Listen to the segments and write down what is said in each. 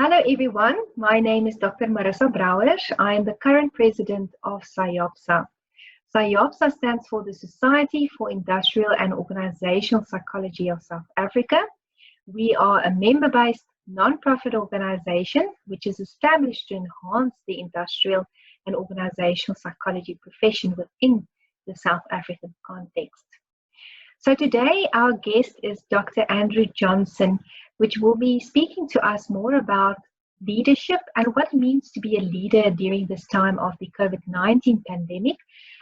Hello everyone, my name is Dr. Marissa Brouwers. I am the current president of SIOPSA. SIOPSA stands for the Society for Industrial and Organizational Psychology of South Africa. We are a member-based non-profit organization which is established to enhance the industrial and organizational psychology profession within the South African context. So today our guest is Dr. Andrew Johnson, which will be speaking to us more about leadership and what it means to be a leader during this time of the COVID-19 pandemic,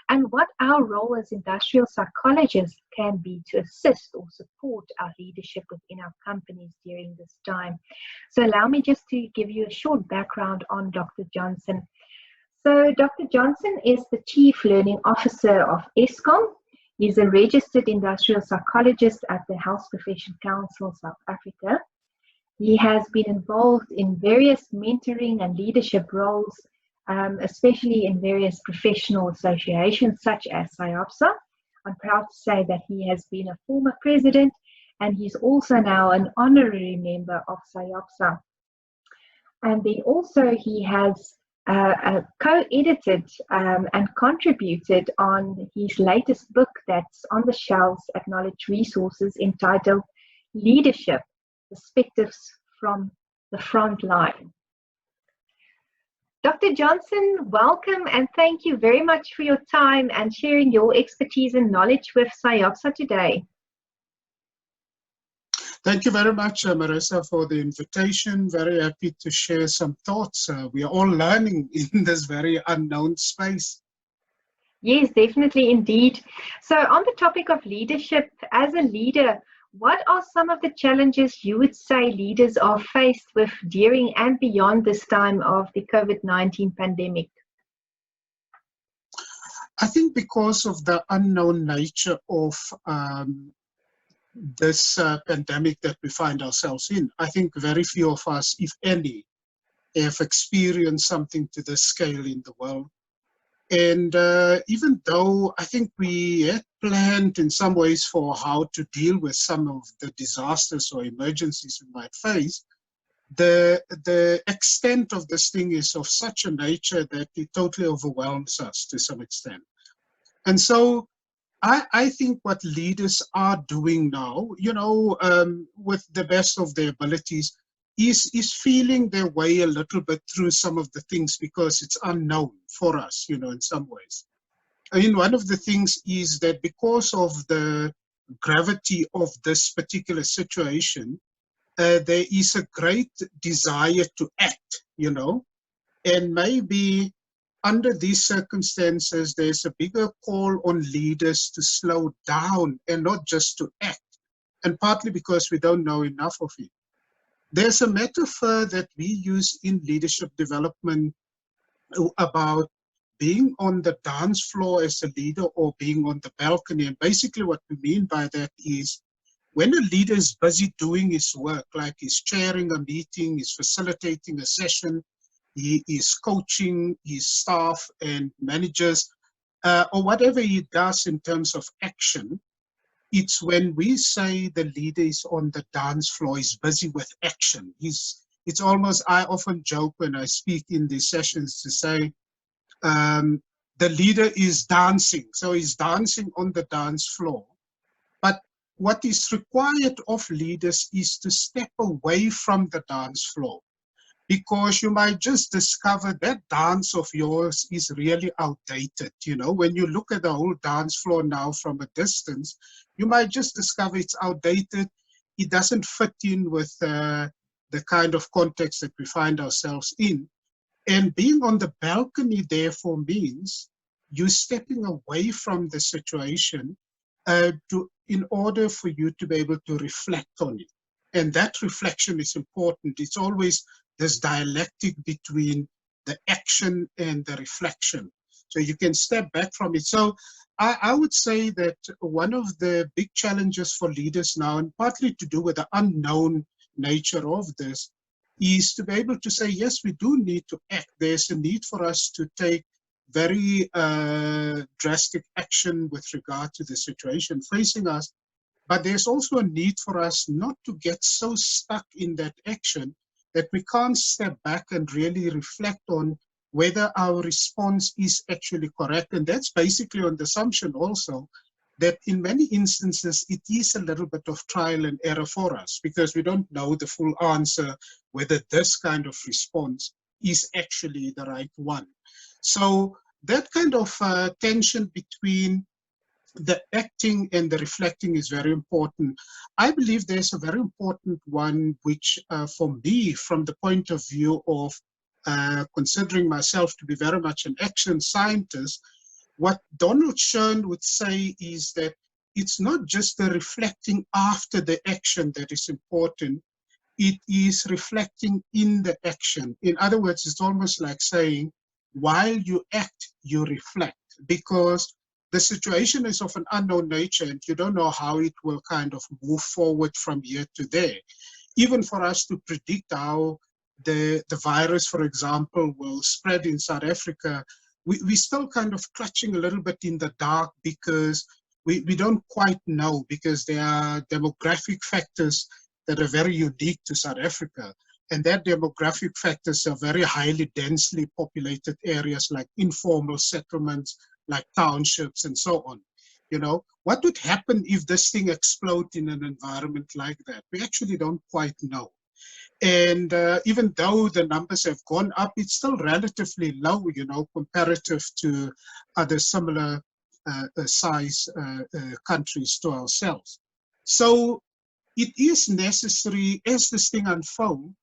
and what our role as industrial psychologists can be to assist or support our leadership within our companies during this time. So allow me just to give you a short background on Dr. Johnson. So Dr. Johnson is the Chief Learning Officer of ESCOM. He's a registered industrial psychologist at the Health Profession Council South Africa. He has been involved in various mentoring and leadership roles, especially in various professional associations such as SIOPSA. I'm proud to say that he has been a former president, and he's also now an honorary member of SIOPSA. And then also he has co-edited and contributed on his latest book that's on the shelves at Knowledge Resources, entitled Leadership: Perspectives from the Front Line. Dr. Johnson, welcome and thank you very much for your time and sharing your expertise and knowledge with SIOPSA today. Thank you very much, Marissa, for the invitation. Very happy to share some thoughts. We are all learning in this very unknown space. Yes, definitely, indeed. So on the topic of leadership, as a leader, what are some of the challenges you would say leaders are faced with during and beyond this time of the COVID-19 pandemic? I think because of the unknown nature of this pandemic that we find ourselves in, I think very few of us, if any, have experienced something to this scale in the world. And even though I think we had planned in some ways for how to deal with some of the disasters or emergencies we might face, the extent of this thing is of such a nature that it totally overwhelms us to some extent. And so I think what leaders are doing now, with the best of their abilities, is feeling their way a little bit through some of the things because it's unknown for us, in some ways. I mean, one of the things is that because of the gravity of this particular situation, there is a great desire to act, and maybe under these circumstances, there's a bigger call on leaders to slow down and not just to act, and partly because we don't know enough of it. There's a metaphor that we use in leadership development about being on the dance floor as a leader or being on the balcony. And basically what we mean by that is when a leader is busy doing his work, like he's chairing a meeting, he's facilitating a session, he is coaching his staff and managers, or whatever he does in terms of action, it's when we say the leader is on the dance floor, he's busy with action. It's almost, I often joke when I speak in these sessions to say, the leader is dancing. So he's dancing on the dance floor. But what is required of leaders is to step away from the dance floor, because you might just discover that dance of yours is really outdated. When you look at the whole dance floor now from a distance, you might just discover it's outdated. It doesn't fit in with the kind of context that we find ourselves in. And being on the balcony, therefore, means you stepping away from the situation in order for you to be able to reflect on it. And that reflection is important. It's always this dialectic between the action and the reflection. So you can step back from it. So I would say that one of the big challenges for leaders now, and partly to do with the unknown nature of this, is to be able to say, yes, we do need to act. There's a need for us to take very drastic action with regard to the situation facing us. But there's also a need for us not to get so stuck in that action that we can't step back and really reflect on whether our response is actually correct. And that's basically on the assumption also that in many instances, it is a little bit of trial and error for us, because we don't know the full answer, whether this kind of response is actually the right one. So that kind of tension between the acting and the reflecting is very important. I believe there's a very important one, which for me, from the point of view of considering myself to be very much an action scientist, what Donald Schoen would say is that it's not just the reflecting after the action that is important, it is reflecting in the action. In other words, it's almost like saying, while you act, you reflect, because the situation is of an unknown nature and you don't know how it will kind of move forward from here to there. Even for us to predict how the virus, for example, will spread in South Africa, we're still kind of clutching a little bit in the dark, because we don't quite know, because there are demographic factors that are very unique to South Africa. And that demographic factors are very highly densely populated areas like informal settlements, like townships and so on. You know, what would happen if this thing exploded in an environment like that? We actually don't quite know. And even though the numbers have gone up, it's still relatively low, you know, comparative to other similar size countries to ourselves. So it is necessary, as this thing unfolds,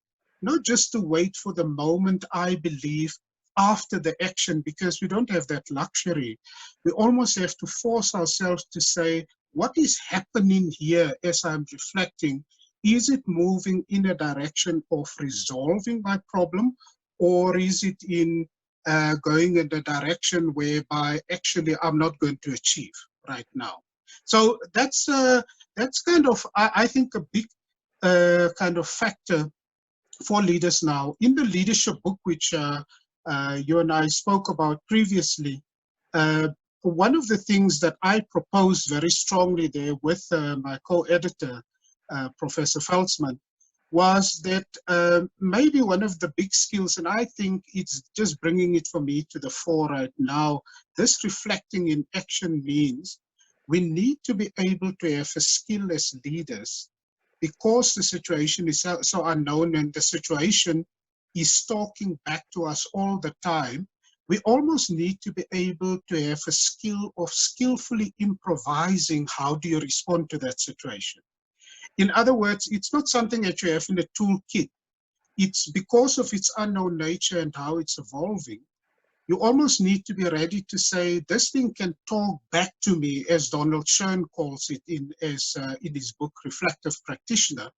not just to wait for the moment, I believe, after the action, because we don't have that luxury. We almost have to force ourselves to say, what is happening here as I'm reflecting? Is it moving in a direction of resolving my problem, or is it in going in the direction whereby actually I'm not going to achieve right now? So that's kind of, I think, a big kind of factor for leaders now. In the leadership book, which you and I spoke about previously, one of the things that I proposed very strongly there with my co-editor, Professor Feltzman, was that maybe one of the big skills, and I think it's just bringing it for me to the fore right now, this reflecting in action means we need to be able to have a skill as leaders, because the situation is so unknown and the situation is talking back to us all the time. We almost need to be able to have a skill of skillfully improvising. How do you respond to that situation? In other words, it's not something that you have in a toolkit. It's because of its unknown nature and how it's evolving. You almost need to be ready to say, this thing can talk back to me, as Donald Schoen calls it in his book, Reflective Practitioner.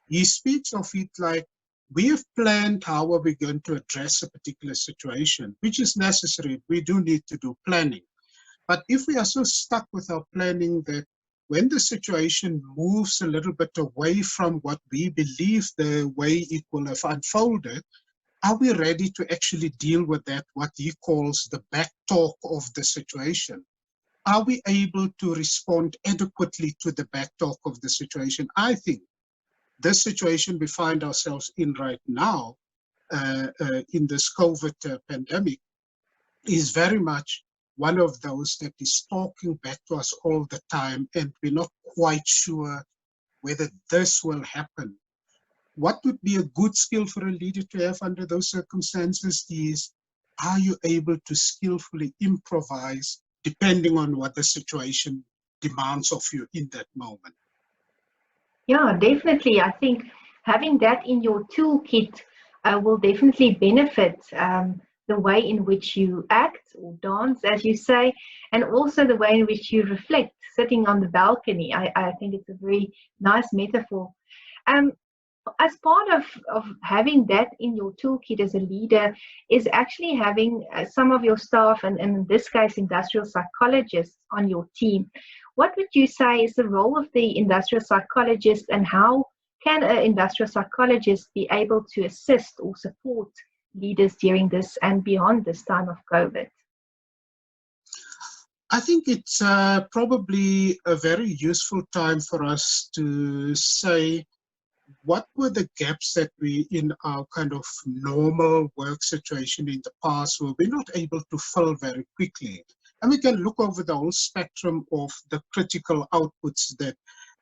He speaks of it like, we have planned how are we going to address a particular situation, which is necessary. We do need to do planning. But if we are so stuck with our planning that when the situation moves a little bit away from what we believe the way it will have unfolded, are we ready to actually deal with that, what he calls the back talk of the situation? Are we able to respond adequately to the back talk of the situation? I think this situation we find ourselves in right now, in this COVID pandemic, is very much one of those that is talking back to us all the time, and we're not quite sure whether this will happen. What would be a good skill for a leader to have under those circumstances is, are you able to skillfully improvise depending on what the situation demands of you in that moment? Yeah, definitely. I think having that in your toolkit will definitely benefit the way in which you act or dance, as you say, and also the way in which you reflect, sitting on the balcony. I think it's a very nice metaphor. As part of having that in your toolkit as a leader is actually having some of your staff, and in this case, industrial psychologists on your team. What would you say is the role of the industrial psychologist, and how can an industrial psychologist be able to assist or support leaders during this and beyond this time of COVID? I think it's probably a very useful time for us to say, what were the gaps that we, in our kind of normal work situation in the past, were we not able to fill very quickly? And we can look over the whole spectrum of the critical outputs that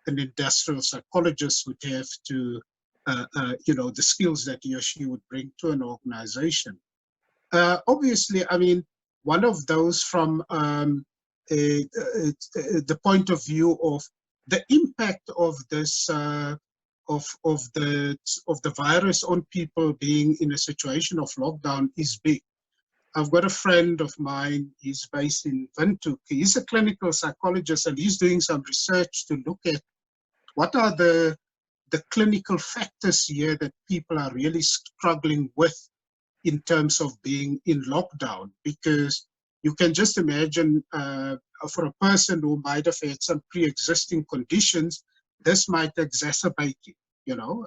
an industrial psychologist would have to, the skills that he or she would bring to an organization. Obviously, I mean, one of those from the point of view of the impact of this of the virus on people being in a situation of lockdown is big. I've got a friend of mine, he's based in Windhoek. He's a clinical psychologist and he's doing some research to look at what are the clinical factors here that people are really struggling with in terms of being in lockdown, because you can just imagine for a person who might have had some pre-existing conditions, this might exacerbate it, you know.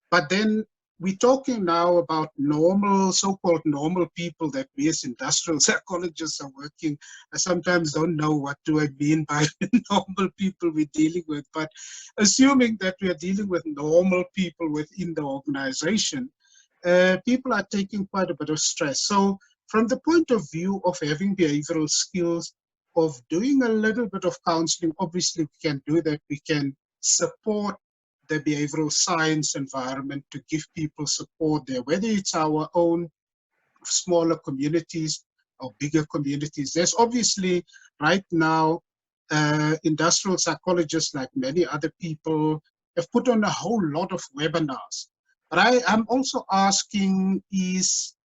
But then we're talking now about normal, so-called normal people that we as industrial psychologists are working. I sometimes don't know what do I mean by normal people we're dealing with, but assuming that we are dealing with normal people within the organization, people are taking quite a bit of stress. So from the point of view of having behavioral skills, of doing a little bit of counseling, obviously we can do that. We can support the behavioral science environment to give people support there, whether it's our own smaller communities or bigger communities. There's obviously right now industrial psychologists, like many other people, have put on a whole lot of webinars. But I'm also asking, is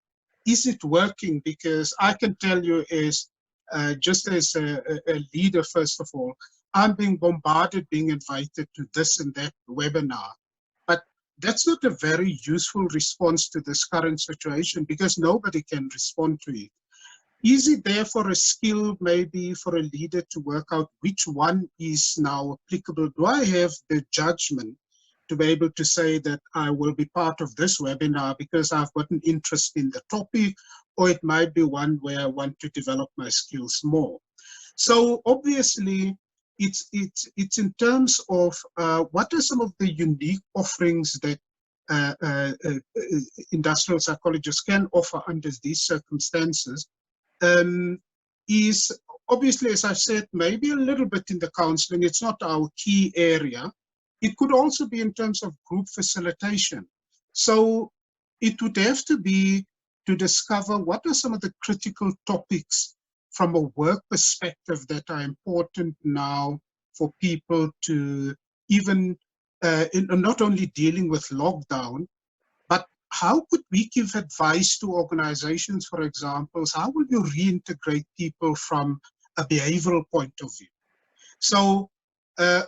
it working? Because I can tell you is, just as a leader, first of all, I'm being bombarded, being invited to this and that webinar. But that's not a very useful response to this current situation because nobody can respond to it. Is it therefore a skill maybe for a leader to work out which one is now applicable? Do I have the judgment to be able to say that I will be part of this webinar because I've got an interest in the topic, or it might be one where I want to develop my skills more? So obviously, it's in terms of what are some of the unique offerings that industrial psychologists can offer under these circumstances, is obviously, as I said, maybe a little bit in the counseling. It's not our key area. It could also be in terms of group facilitation. So it would have to be to discover what are some of the critical topics from a work perspective that are important now for people to even, not only dealing with lockdown, but how could we give advice to organizations, for example? How will you reintegrate people from a behavioral point of view? So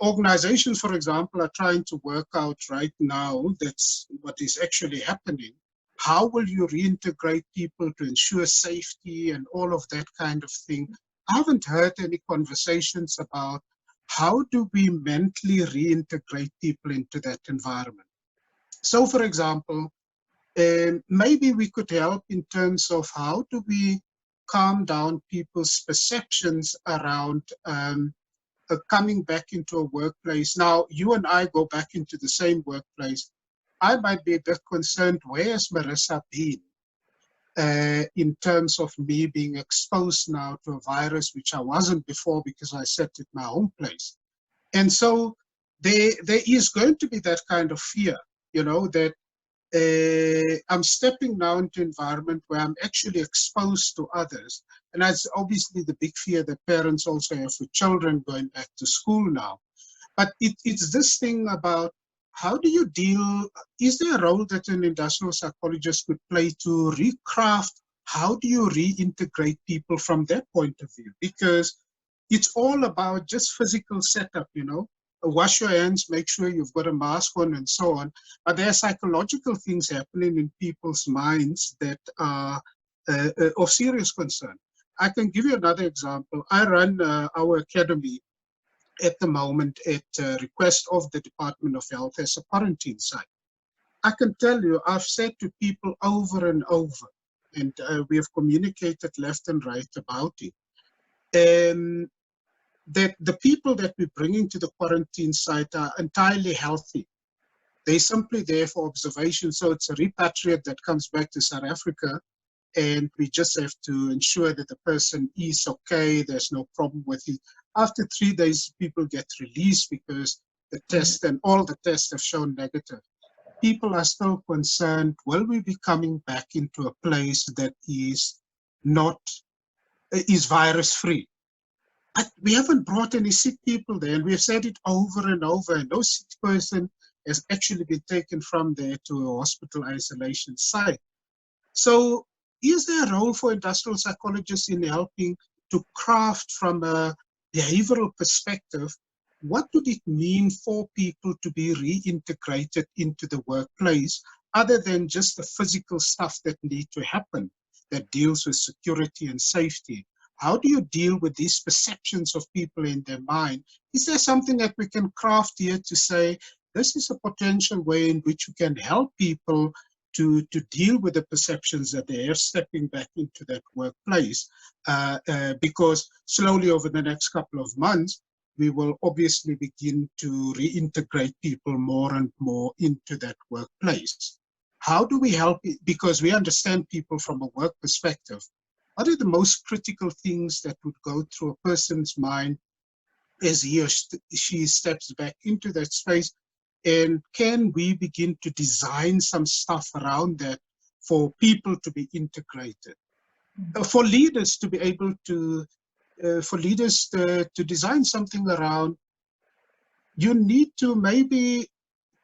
organizations, for example, are trying to work out right now, that's what is actually happening. How will you reintegrate people to ensure safety and all of that kind of thing? I haven't heard any conversations about how do we mentally reintegrate people into that environment. So, for example, maybe we could help in terms of how do we calm down people's perceptions around coming back into a workplace. Now, you and I go back into the same workplace. I might be a bit concerned, where's Marissa been in terms of me being exposed now to a virus, which I wasn't before because I sat at my home place. And so there is going to be that kind of fear, you know, that I'm stepping now into an environment where I'm actually exposed to others. And that's obviously the big fear that parents also have for children going back to school now. But it's this thing about how do you deal, is there a role that an industrial psychologist could play to recraft, how do you reintegrate people from that point of view? Because it's all about just physical setup, you know. Wash your hands, make sure you've got a mask on and so on. But there are psychological things happening in people's minds that are of serious concern. I can give you another example. I run our academy at the moment at request of the Department of Health as a quarantine site. I can tell you, I've said to people over and over, and we have communicated left and right about it, that the people that we're bringing to the quarantine site are entirely healthy. They're simply there for observation. So it's a repatriate that comes back to South Africa, and we just have to ensure that the person is okay, there's no problem with it. After 3 days, people get released because the test and all the tests have shown negative. People are still concerned, will we be coming back into a place that is not, is virus free? But we haven't brought any sick people there, and we've said it over and over, and no sick person has actually been taken from there to a hospital isolation site. So is there a role for industrial psychologists in helping to craft from a behavioral perspective, what would it mean for people to be reintegrated into the workplace, other than just the physical stuff that need to happen that deals with security and safety? How do you deal with these perceptions of people in their mind? Is there something that we can craft here to say, this is a potential way in which we can help people to deal with the perceptions that they are stepping back into that workplace? Because slowly over the next couple of months, we will obviously begin to reintegrate people more and more into that workplace. How do we help it? Because we understand people from a work perspective. What are the most critical things that would go through a person's mind as he or she steps back into that space? And can we begin to design some stuff around that for people to be integrated? For leaders to be able to, to design something around, you need to maybe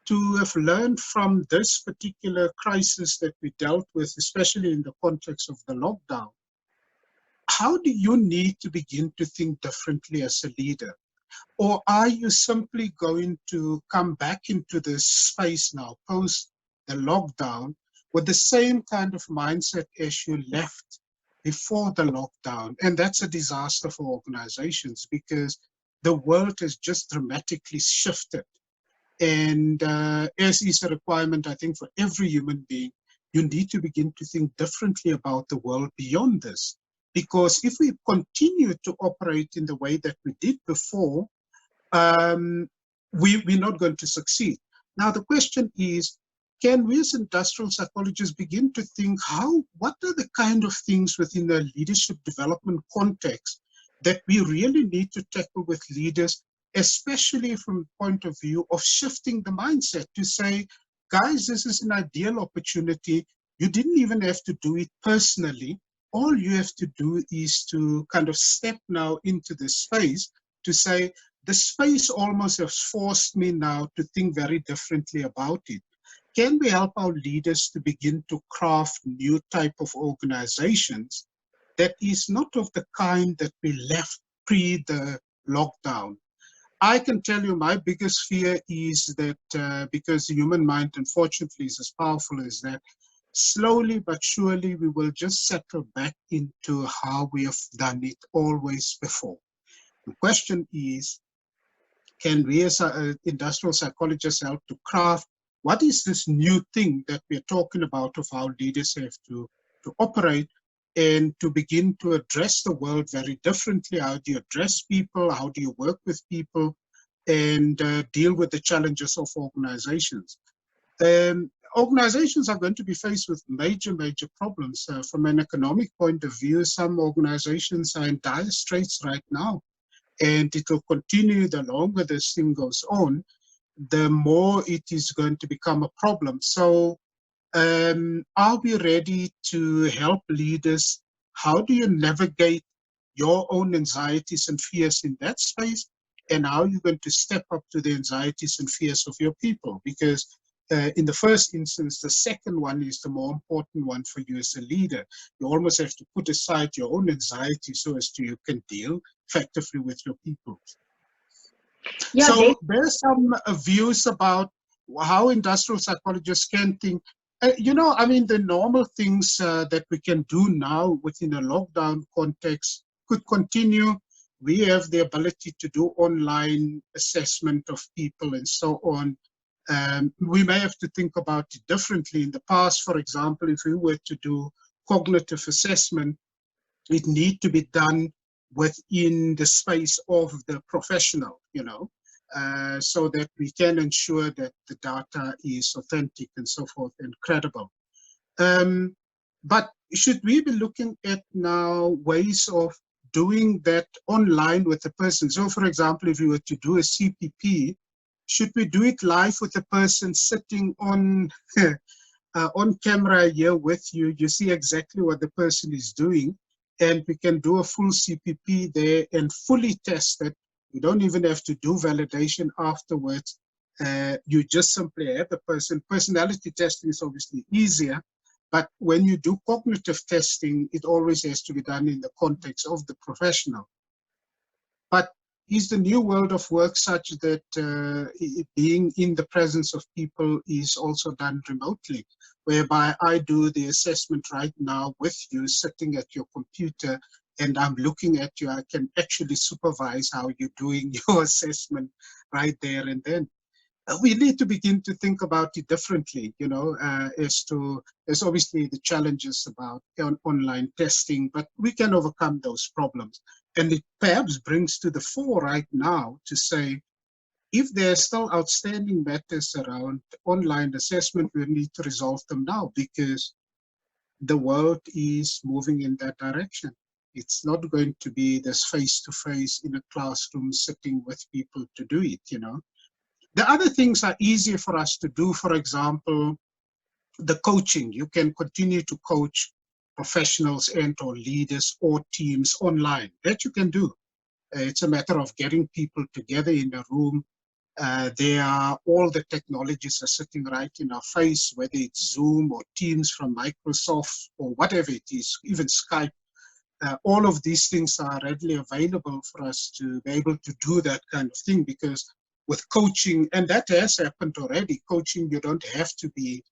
to have learned from this particular crisis that we dealt with, especially in the context of the lockdown. How do you need to begin to think differently as a leader? Or are you simply going to come back into this space now, post the lockdown, with the same kind of mindset as you left before the lockdown? And that's a disaster for organizations, because the world has just dramatically shifted. And as is a requirement, I think, for every human being, you need to begin to think differently about the world beyond this. Because if we continue to operate in the way that we did before, we're not going to succeed. Now, the question is, can we as industrial psychologists begin to think what are the kind of things within the leadership development context that we really need to tackle with leaders, especially from the point of view of shifting the mindset to say, guys, this is an ideal opportunity. You didn't even have to do it personally. All you have to do is to kind of step now into this space to say, the space almost has forced me now to think very differently about it. Can we help our leaders to begin to craft new type of organizations that is not of the kind that we left pre the lockdown? I can tell you my biggest fear is that because the human mind, unfortunately, is as powerful as that, slowly but surely we will just settle back into how we have done it always before. The question is, can we as industrial psychologists help to craft what is this new thing that we're talking about of how leaders have to operate, and to begin to address the world very differently? How do you address people? How do you work with people, and deal with the challenges of organizations? Organizations are going to be faced with major problems. From an economic point of view, some organizations are in dire straits right now, and it will continue. The longer this thing goes on, the more it is going to become a problem. So are we ready to help leaders? How do you navigate your own anxieties and fears in that space? And how are you going to step up to the anxieties and fears of your people? Because in the first instance, the second one is the more important one for you as a leader. You almost have to put aside your own anxiety so as to you can deal effectively with your people. Yeah, so there's some views about how industrial psychologists can think. I mean, the normal things that we can do now within a lockdown context could continue. We have the ability to do online assessment of people and so on. We may have to think about it differently. In the past, for example, if we were to do cognitive assessment, it needs to be done within the space of the professional, so that we can ensure that the data is authentic and so forth and credible. But should we be looking at now ways of doing that online with the person? So for example, if we were to do a CPP, should we do it live with the person sitting on on camera here with you? You see exactly what the person is doing, and we can do a full CPP there and fully test it. You don't even have to do validation afterwards. You just simply have the person. Personality testing is obviously easier, but when you do cognitive testing, it always has to be done in the context of the professional. But is the new world of work such that being in the presence of people is also done remotely, whereby I do the assessment right now with you sitting at your computer and I'm looking at you, I can actually supervise how you're doing your assessment right there and then. We need to begin to think about it differently, you know, there's obviously the challenges about online testing, but we can overcome those problems. And it perhaps brings to the fore right now to say, if there are still outstanding matters around online assessment, we need to resolve them now, because the world is moving in that direction. It's not going to be this face-to-face in a classroom sitting with people to do it, you know. The other things are easier for us to do. For example, the coaching. You can continue to coach professionals and or leaders or teams online. That you can do. It's a matter of getting people together in a room. All the technologies are sitting right in our face, whether it's Zoom or Teams from Microsoft or whatever it is, even Skype. All of these things are readily available for us to be able to do that kind of thing, because with coaching, and that has happened already, coaching, you don't have to be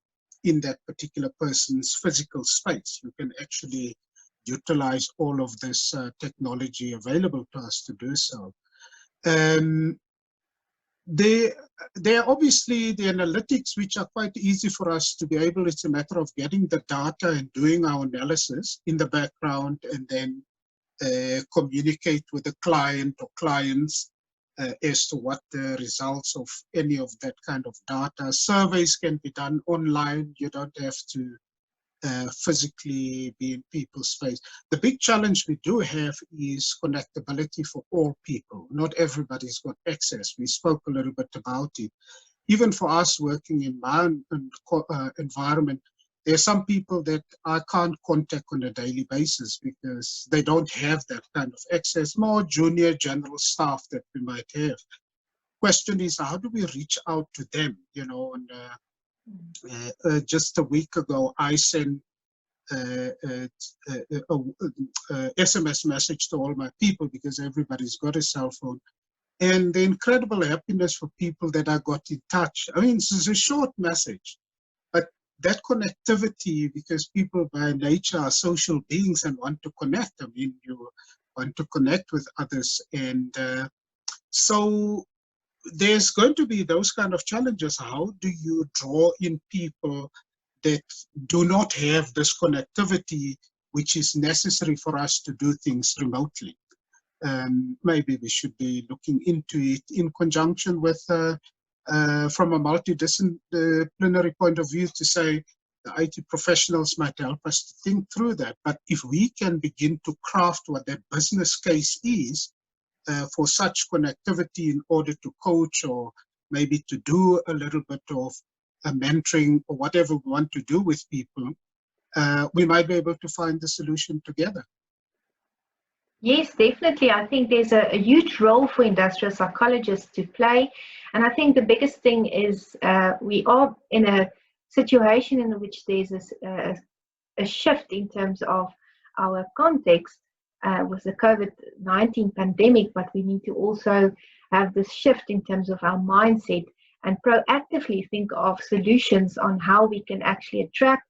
in that particular person's physical space. You can actually utilize all of this technology available to us to do so. There are obviously the analytics, which are quite easy for us to be able, it's a matter of getting the data and doing our analysis in the background and then communicate with the client or clients as to what the results of any of that kind of data. Surveys can be done online. You don't have to physically be in people's face. The big challenge we do have is connectability for all people. Not everybody's got access. We spoke a little bit about it. Even for us working in my environment, there are some people that I can't contact on a daily basis because they don't have that kind of access, more junior general staff that we might have. Question is, how do we reach out to them? You know, and just a week ago, I sent a SMS message to all my people because everybody's got a cell phone. And the incredible happiness for people that I got in touch. I mean, this is a short message, but that connectivity, because people by nature are social beings and want to connect. I mean, you want to connect with others. And so there's going to be those kind of challenges. How do you draw in people that do not have this connectivity, which is necessary for us to do things remotely? Maybe we should be looking into it in conjunction with, from a multidisciplinary point of view, to say the IT professionals might help us to think through that. But if we can begin to craft what that business case is for such connectivity in order to coach or maybe to do a little bit of a mentoring or whatever we want to do with people, we might be able to find the solution together. Yes, definitely. I think there's a huge role for industrial psychologists to play. And I think the biggest thing is we are in a situation in which there's a shift in terms of our context with the COVID-19 pandemic, but we need to also have this shift in terms of our mindset and proactively think of solutions on how we can actually attract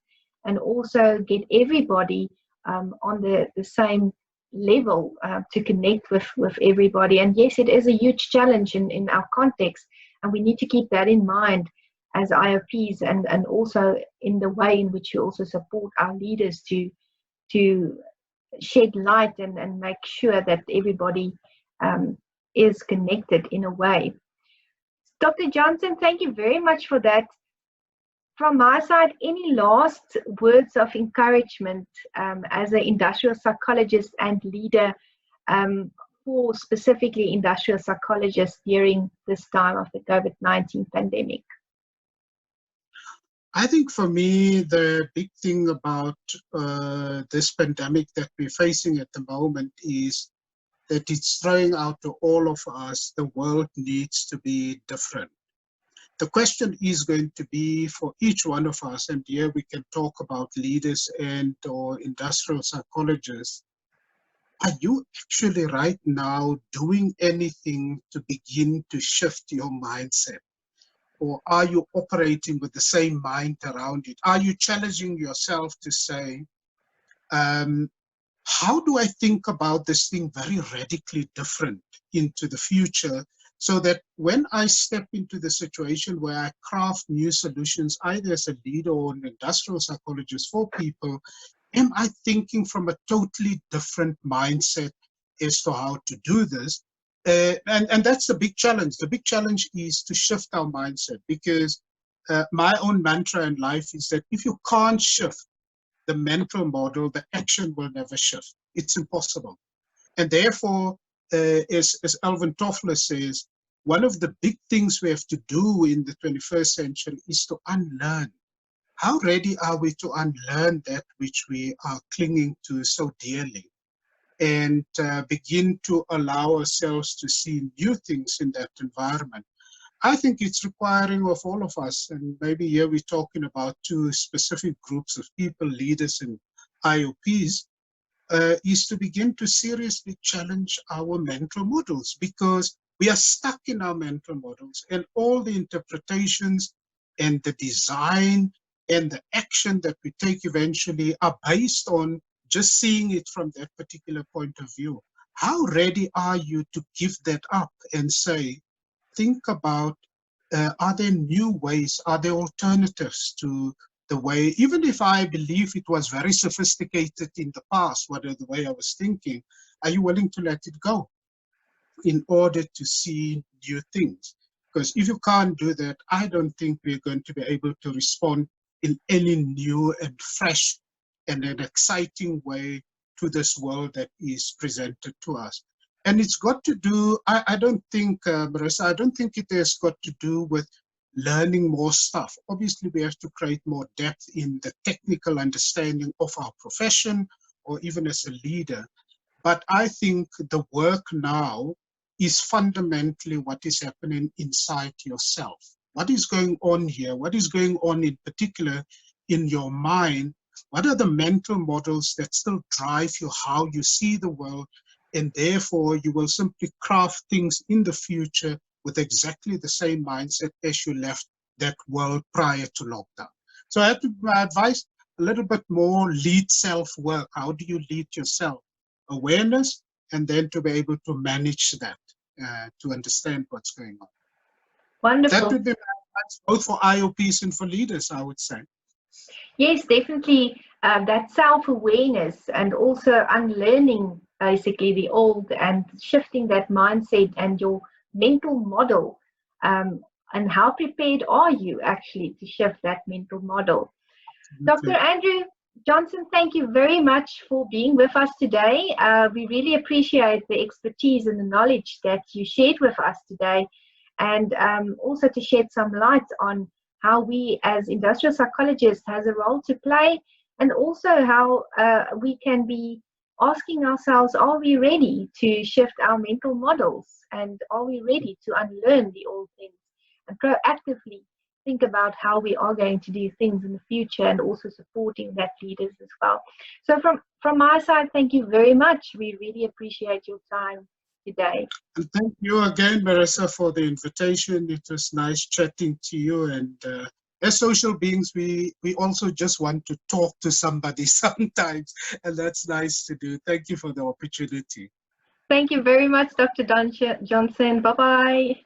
and also get everybody on the same level to connect with everybody. And yes, it is a huge challenge in our context, and we need to keep that in mind as IOPs and also in the way in which we also support our leaders to shed light and make sure that everybody is connected in a way. Dr. Johnson, thank you very much for that. From my side, any last words of encouragement as an industrial psychologist and leader for specifically industrial psychologists during this time of the COVID-19 pandemic? I think for me, the big thing about this pandemic that we're facing at the moment is that it's throwing out to all of us, the world needs to be different. The question is going to be for each one of us, and here we can talk about leaders and or industrial psychologists. Are you actually right now doing anything to begin to shift your mindset? Or are you operating with the same mind around it? Are you challenging yourself to say, how do I think about this thing very radically different into the future, so that when I step into the situation where I craft new solutions, either as a leader or an industrial psychologist for people, am I thinking from a totally different mindset as to how to do this? And that's the big challenge. The big challenge is to shift our mindset, because my own mantra in life is that if you can't shift the mental model, the action will never shift. It's impossible. And therefore, as Alvin Toffler says, one of the big things we have to do in the 21st century is to unlearn. How ready are we to unlearn that which we are clinging to so dearly, and begin to allow ourselves to see new things in that environment? I think it's requiring of all of us, and maybe here we're talking about two specific groups of people, leaders and IOPs, is to begin to seriously challenge our mental models, because we are stuck in our mental models, and all the interpretations and the design and the action that we take eventually are based on just seeing it from that particular point of view. How ready are you to give that up and say, think about, are there new ways, are there alternatives to the way, even if I believe it was very sophisticated in the past, whatever the way I was thinking, are you willing to let it go in order to see new things? Because if you can't do that, I don't think we're going to be able to respond in any new and fresh and an exciting way to this world that is presented to us. And it's got to do, I don't think, Marissa, I don't think it has got to do with learning more stuff. Obviously, we have to create more depth in the technical understanding of our profession, or even as a leader. But I think the work now is fundamentally what is happening inside yourself. What is going on here? What is going on in particular in your mind? What are the mental models that still drive you, how you see the world? And therefore, you will simply craft things in the future with exactly the same mindset as you left that world prior to lockdown. So I have to advise a little bit more lead self-work. How do you lead yourself? Awareness, and then to be able to manage that, to understand what's going on. Wonderful. That would be advice both for IOPs and for leaders, I would say. Yes, definitely. That self-awareness and also unlearning basically the old and shifting that mindset and your mental model, and how prepared are you actually to shift that mental model. Dr. Andrew Johnson, thank you very much for being with us today. We really appreciate the expertise and the knowledge that you shared with us today, and also to shed some light on how we as industrial psychologists has a role to play, and also how we can be asking ourselves, are we ready to shift our mental models, and are we ready to unlearn the old things and proactively think about how we are going to do things in the future, and also supporting that leaders as well. So from my side, thank you very much. We really appreciate your time today. And thank you again, Marissa, for the invitation. It was nice chatting to you. And as social beings, we also just want to talk to somebody sometimes, and that's nice to do. Thank you for the opportunity. Thank you very much, Dr. Johnson. Bye-bye.